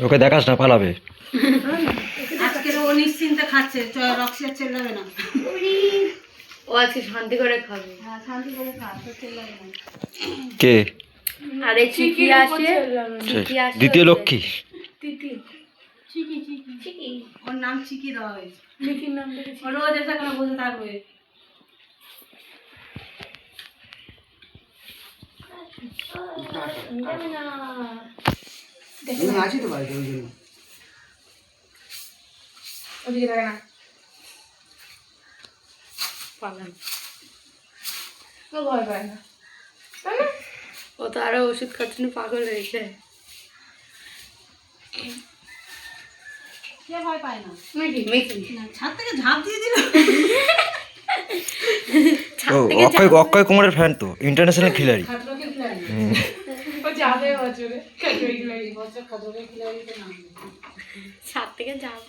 ওকে দেখাস না, পালাবে। আজকে ও নিশ্চিন্তে খাচ্ছে, রক্সি আর চেল্লাবে না। ও আজকে শান্তি করে খাবে। হ্যাঁ শান্তি করে খা, তো চেল্লাবে না। কে? আরে চিকি আসে, দ্বিতীয় লক্ষ্মী। চিকি ওর নাম চিকি দেওয়া হয়েছে। চিকির নাম ও রোজ এসে কোনো বসে থাকবে। আছি তো বাড়িতে, ওই জন্য। ওদিকে থাকে না। পালান। ও ভয় পায় না। ও তো আরো ওষুধ খাচ্ছে না, পাগল হয়েছে। কে ভয় পায় না? মেকি মেকি না, ছাদ থেকে ঝাঁপ দিয়ে দিল। ও অক্ষয় কুমারের ফ্যান তো, ইন্টারন্যাশনাল খিলাড়ি। খাতরকে খিলাড়ি। ও যাবে বছরে। বছর খাতরকে খিলাড়িতে নাম। ছাদ থেকে যাও।